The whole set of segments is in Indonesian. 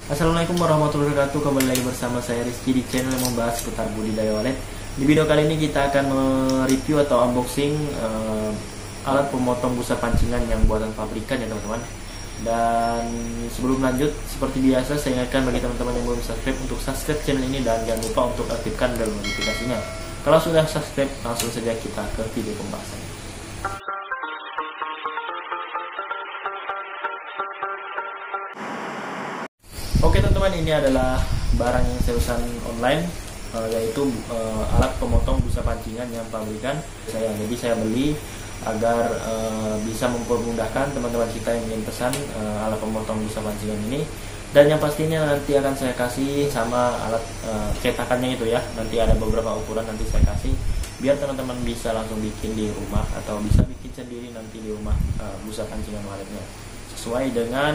Assalamualaikum warahmatullahi wabarakatuh. Kembali lagi bersama saya Rizky di channel yang membahas seputar budidaya walet. Di video kali ini kita akan mereview atau unboxing alat pemotong busa pancingan yang buatan pabrikan ya teman-teman. Dan sebelum lanjut, seperti biasa saya ingatkan bagi teman-teman yang belum subscribe untuk subscribe channel ini dan jangan lupa untuk aktifkan bel notifikasinya. Kalau sudah subscribe, langsung saja kita ke video pembahasannya. Oke teman-teman, ini adalah barang yang saya pesan online, yaitu alat pemotong busa pancingan yang pabrikan Jadi saya beli agar bisa mempermudahkan teman-teman kita yang ingin pesan alat pemotong busa pancingan ini. Dan yang pastinya nanti akan saya kasih sama alat cetakannya itu ya. Nanti ada beberapa ukuran nanti saya kasih, biar teman-teman bisa langsung bikin di rumah atau bisa bikin sendiri nanti di rumah busa pancingan waletnya sesuai dengan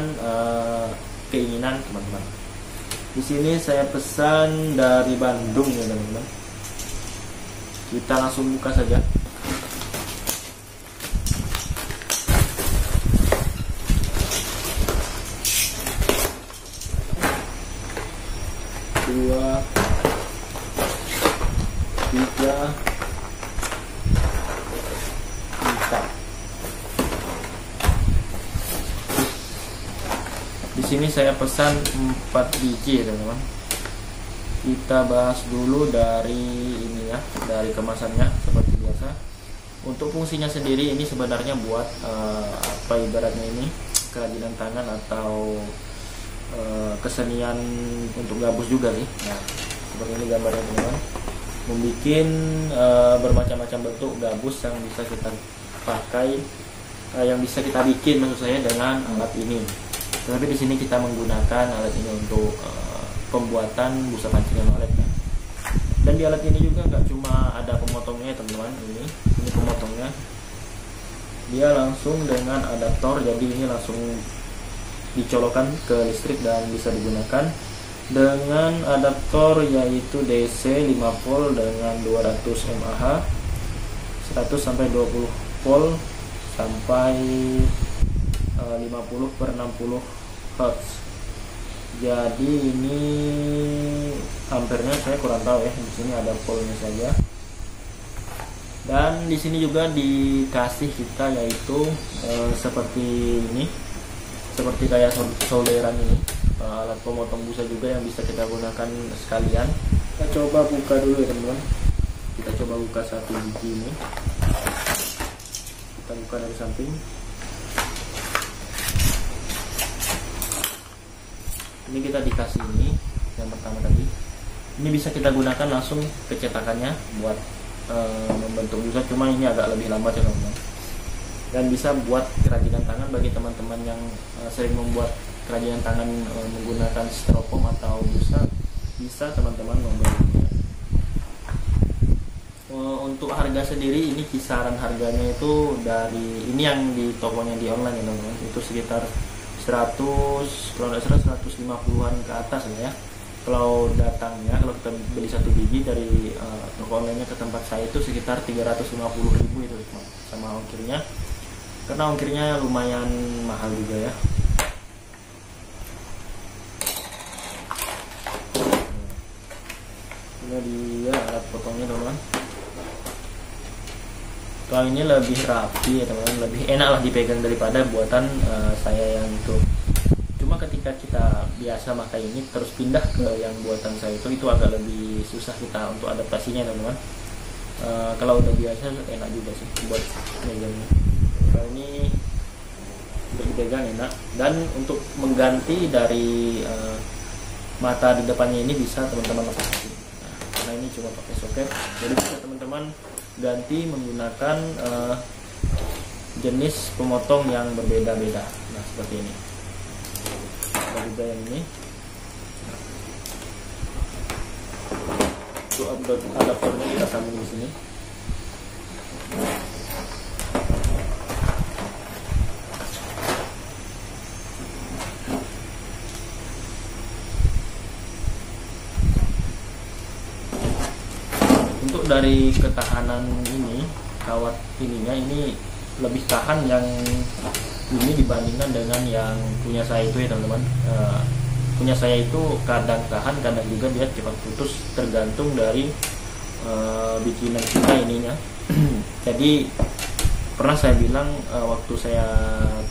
keinginan teman-teman. Di sini saya pesan dari Bandung ya teman-teman. Kita langsung buka saja. Dua, tiga, empat. Di sini saya pesan 4 biji ya teman-teman. Kita bahas dulu dari ini ya, dari kemasannya seperti biasa. Untuk fungsinya sendiri ini sebenarnya buat apa ibaratnya ini kerajinan tangan atau kesenian untuk gabus juga sih. Nah, seperti ini gambarnya teman-teman. Membikin bermacam-macam bentuk gabus yang bisa kita pakai, yang bisa kita bikin maksud saya dengan alat ini. Tapi di sini kita menggunakan alat ini untuk pembuatan busa pancingan walet ya. Dan di alat ini juga nggak cuma ada pemotongnya teman-teman, ini pemotongnya. Dia langsung dengan adaptor, jadi ini langsung dicolokkan ke listrik dan bisa digunakan dengan adaptor yaitu DC 5 volt dengan 200 mAh, 100 sampai 20 volt sampai 50 per 60 Hz. Jadi ini ampernya saya kurang tahu ya. Di sini ada voltnya saja. Dan di sini juga dikasih kita yaitu seperti ini, seperti kayak solderan ini, alat pemotong busa juga yang bisa kita gunakan sekalian. Kita coba buka dulu ya teman-teman. Kita coba buka satu biji ini. Kita buka dari samping. Ini kita dikasih ini yang pertama tadi. Ini bisa kita gunakan langsung ke cetakannya buat membentuk busa, cuma ini agak lebih lambat ya teman-teman. Dan bisa buat kerajinan tangan bagi teman-teman yang sering membuat kerajinan tangan menggunakan styrofoam atau busa, bisa teman-teman membelinya. Untuk harga sendiri ini kisaran harganya itu dari ini yang di tokonya di online ya teman-teman, itu sekitar 100, kalau nggak salah 150-an ke atas ya. Kalau datangnya, kalau kita beli satu biji dari toko online ke tempat saya itu sekitar 350.000 itu sama ongkirnya, karena ongkirnya lumayan mahal juga ya. Ini dia alat potongnya teman-teman. Kalau ini lebih rapi ya teman-teman, lebih enak lah dipegang daripada buatan saya yang itu. Cuma ketika kita biasa pakai ini terus pindah ke yang buatan saya itu agak lebih susah kita untuk adaptasinya teman-teman. Kalau udah biasa enak juga sih buat megangnya. Kalau ini untuk dipegang enak. Dan untuk mengganti dari mata di depannya ini bisa teman-teman lepas. Nah, karena ini cuma pakai soket, jadi bisa teman-teman ganti menggunakan jenis pemotong yang berbeda-beda. Nah, seperti ini. Ada juga yang ini. Untuk adaptornya kita sambung di sini. Untuk dari ketahanan ini, kawat ininya ini lebih tahan yang ini dibandingkan dengan yang punya saya itu ya teman-teman. punya saya itu kadang tahan, kadang juga dia cepat putus, tergantung dari bikinan kita ininya. Jadi pernah saya bilang waktu saya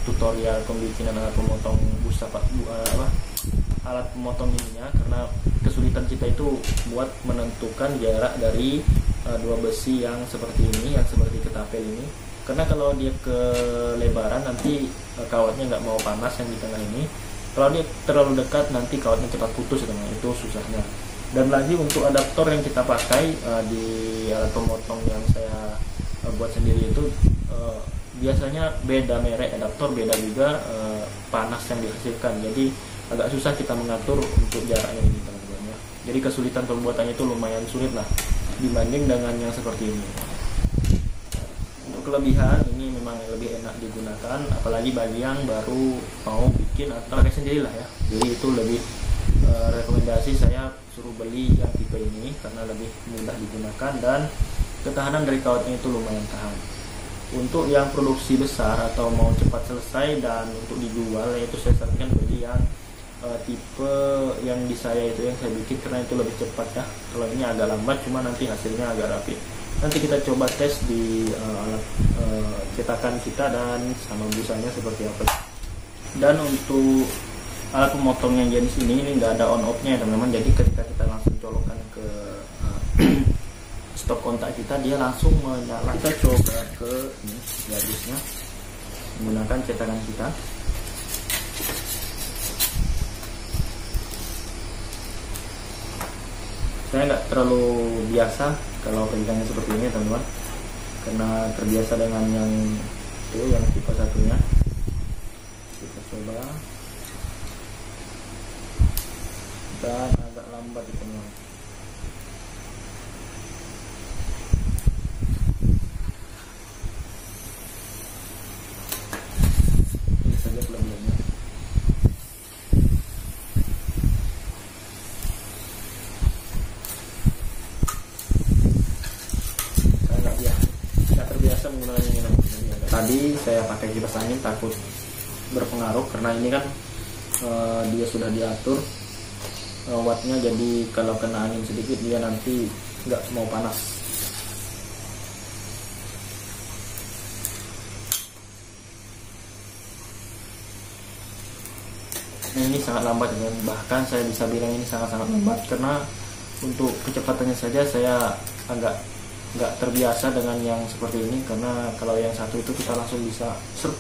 tutorial pembikinan alat pemotong busa alat pemotong ininya, karena kesulitan kita itu buat menentukan jarak dari dua besi yang seperti ini, yang seperti ketapel ini. Karena kalau dia kelebaran nanti kawatnya nggak mau panas yang di tengah ini. Kalau dia terlalu dekat nanti kawatnya cepat putus, itu susahnya. Dan lagi untuk adaptor yang kita pakai di alat pemotong yang saya buat sendiri itu biasanya beda merek adaptor, beda juga panas yang dihasilkan. Jadi agak susah kita mengatur untuk jaraknya ini teman-teman ya. Jadi kesulitan pembuatannya itu lumayan sulit lah dibanding dengan yang seperti ini. Untuk kelebihan ini memang lebih enak digunakan, apalagi bagi yang baru mau bikin atau pakai sendiri lah ya. Jadi itu lebih rekomendasi saya suruh beli yang tipe ini karena lebih mudah digunakan dan ketahanan dari kawatnya itu lumayan tahan. Untuk yang produksi besar atau mau cepat selesai dan untuk dijual, yaitu saya sarankan beli yang tipe yang di saya itu yang saya bikin, karena itu lebih cepat ya. Kalau ini agak lambat, cuma nanti hasilnya agak rapi. Nanti kita coba tes di alat cetakan kita dan sama busanya seperti apa. Dan untuk alat pemotong yang jenis ini nggak ada on off nya teman-teman. Jadi ketika kita langsung colokkan ke stop kontak kita, dia langsung menyala. Kita coba ke ini gabusnya menggunakan cetakan kita. Saya nggak terlalu biasa kalau pegangnya seperti ini teman-teman, karena terbiasa dengan yang itu yang tipe satunya. Kita coba dan agak lambat itu teman-teman. Ini saja kelebihannya. Menggunakan ini tadi saya pakai kipas angin takut berpengaruh karena ini kan dia sudah diatur wattnya, jadi kalau kena angin sedikit dia nanti nggak mau panas. Ini sangat lambat ya, bahkan saya bisa bilang ini sangat-sangat lambat karena untuk kecepatannya saja saya agak nggak terbiasa dengan yang seperti ini, karena kalau yang satu itu kita langsung bisa serp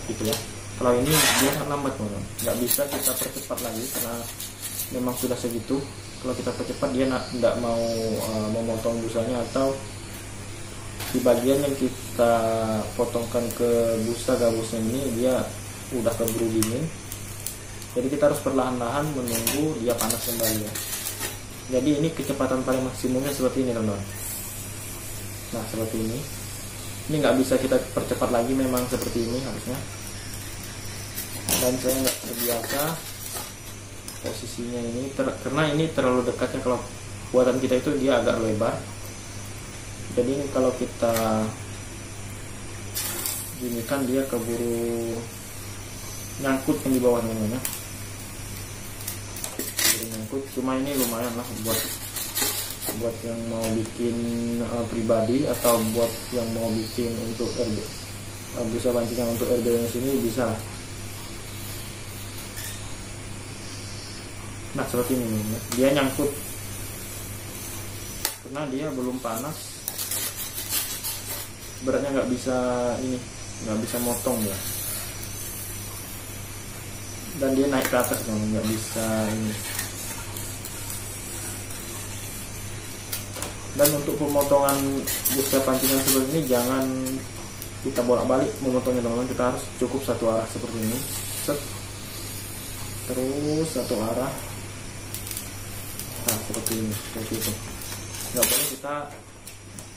gitu ya. Kalau ini dia sangat lambat teman-teman, nggak bisa kita percepat lagi karena memang sudah segitu. Kalau kita percepat dia nggak mau memotong busanya, atau di bagian yang kita potongkan ke busa gabusnya ini dia udah keburu dingin. Jadi kita harus perlahan-lahan menunggu dia panas kembali ya. Jadi ini kecepatan paling maksimumnya seperti ini teman-teman. Nah seperti ini nggak bisa kita percepat lagi, memang seperti ini harusnya. Dan saya nggak terbiasa posisinya ini karena ini terlalu dekatnya. Kalau buatan kita itu dia agak lebar, jadi ini kalau kita gini kan dia keburu nyangkut yang di bawah namanya, keburu nyangkut. Cuma ini lumayan lah buat yang mau bikin pribadi atau buat yang mau bikin untuk RB, busa pancingan untuk RB yang sini bisa. Nah seperti ini dia nyangkut karena dia belum panas, beratnya nggak bisa motong ya, dan dia naik ke atas nggak bisa ini. Dan untuk pemotongan busa pancingan seperti ini jangan kita bolak-balik memotongnya teman-teman, kita harus cukup satu arah seperti ini, set, terus satu arah. Nah seperti itu, nggak boleh kita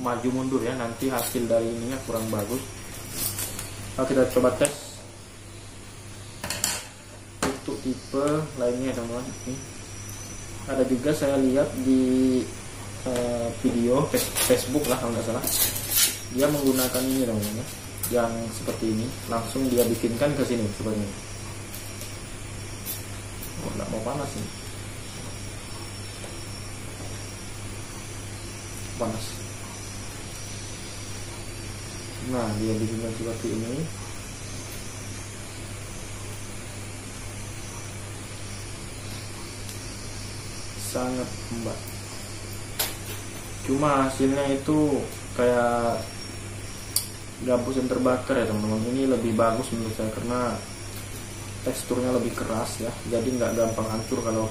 maju mundur ya, nanti hasil dari ininya kurang bagus. Nah, kita coba tes untuk tipe lainnya teman-teman. Ini ada juga saya lihat di video Facebook lah kalau nggak salah, dia menggunakan ini teman-teman, yang seperti ini langsung dia bikinkan ke sini seperti ini. Nggak mau Apa panas ini? Panas. Nah, dia bikinkan seperti ini. Sangat lembab. Cuma hasilnya itu kayak gabus yang terbakar ya teman-teman. Ini lebih bagus menurut saya karena teksturnya lebih keras ya, jadi nggak gampang hancur kalau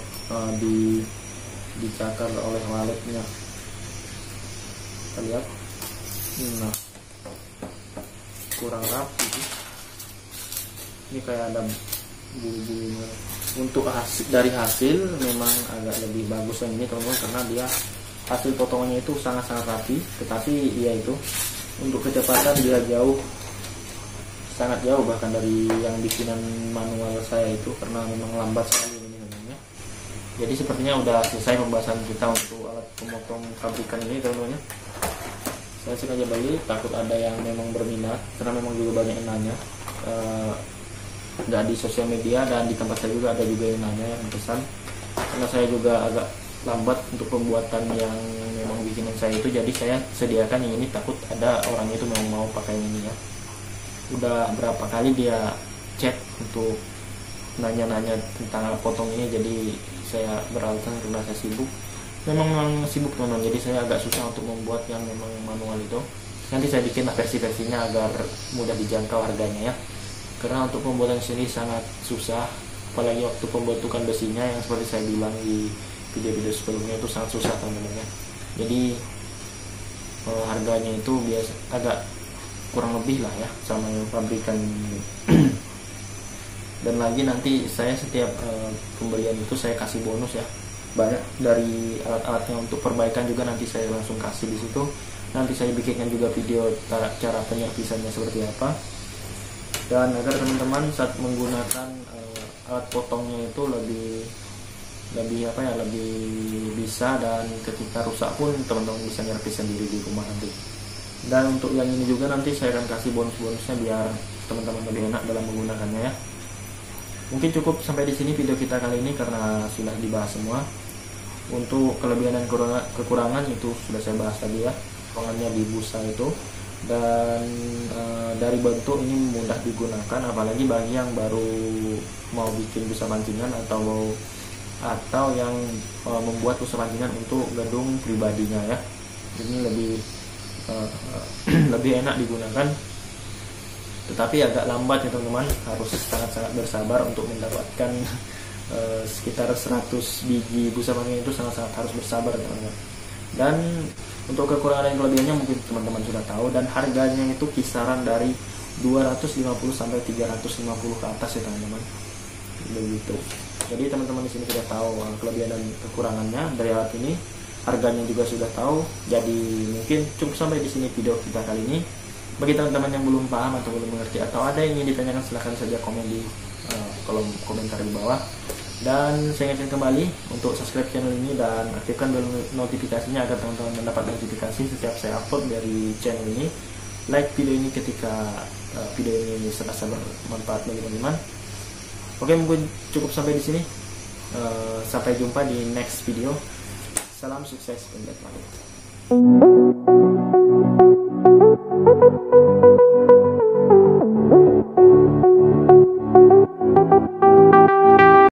dicakar oleh waletnya. Kita lihat, nah kurang rapi sih. Ini kayak ada bulu-bulunya. Untuk dari hasil memang agak lebih bagus yang ini teman-teman, karena dia hasil potongannya itu sangat-sangat rapi. Tetapi ya itu untuk kecepatan dia sangat jauh bahkan dari yang bikinan manual saya itu, karena memang lambat sekali ini namanya. Jadi sepertinya udah selesai pembahasan kita untuk alat pemotong pabrikan ini teman-teman. Saya sengaja beli, takut ada yang memang berminat, karena memang juga banyak yang nanya. Nggak di sosial media dan di tempat saya juga ada juga yang nanya, yang pesan. Karena saya juga agak lambat untuk pembuatan yang memang bikinan saya itu, jadi saya sediakan yang ini, takut ada orang itu memang mau pakai ini ya. Udah berapa kali dia chat untuk nanya-nanya tentang potong ini, jadi saya beralasan karena saya sibuk. Memang sibuk teman-teman, jadi saya agak susah untuk membuat yang memang manual itu. Nanti saya bikin versi-versinya agar mudah dijangkau harganya ya. Karena untuk pembuatan sini sangat susah, apalagi waktu pembentukan besinya yang seperti saya bilang di video-video sebelumnya itu sangat susah teman-teman ya. Jadi harganya itu biasa agak kurang lebih lah ya sama yang pabrikan. Dan lagi nanti saya setiap pembelian itu saya kasih bonus ya, banyak dari alat-alatnya. Untuk perbaikan juga nanti saya langsung kasih di situ. Nanti saya bikinkan juga video cara penyerpisannya seperti apa, dan agar teman-teman saat menggunakan alat potongnya itu lebih bisa, dan ketika rusak pun teman-teman bisa nyerpis sendiri di rumah nanti. Dan untuk yang ini juga nanti saya akan kasih bonus-bonusnya biar teman-teman lebih enak dalam menggunakannya ya. Mungkin cukup sampai di sini video kita kali ini karena sudah dibahas semua. Untuk kelebihan dan kekurangan itu sudah saya bahas tadi ya. Potongannya di busa itu, dan dari bentuk ini mudah digunakan, apalagi bagi yang baru mau bikin busa pancingan atau yang membuat busa pancingan untuk gedung pribadinya ya. Ini lebih enak digunakan, tetapi agak lambat ya teman-teman. Harus sangat-sangat bersabar untuk mendapatkan sekitar 100 biji busa pancingan itu, sangat-sangat harus bersabar teman-teman. Dan untuk kekurangan dan kelebihannya mungkin teman-teman sudah tahu, dan harganya itu kisaran dari 250 sampai 350 ke atas ya teman-teman. Begitu. Jadi teman-teman di sini sudah tahu kelebihan dan kekurangannya dari alat ini. Harganya juga sudah tahu. Jadi mungkin cukup sampai di sini video kita kali ini. Bagi teman-teman yang belum paham atau belum mengerti atau ada yang ingin ditanyakan, silahkan saja komen di kolom komentar di bawah. Dan saya ingatkan kembali untuk subscribe channel ini dan aktifkan bel notifikasinya agar teman-teman mendapat notifikasi setiap saya upload dari channel ini. Like video ini ketika video ini serasa bermanfaat bagi teman-teman. Oke, mungkin cukup sampai di sini. Sampai jumpa di next video. Salam sukses dan baik.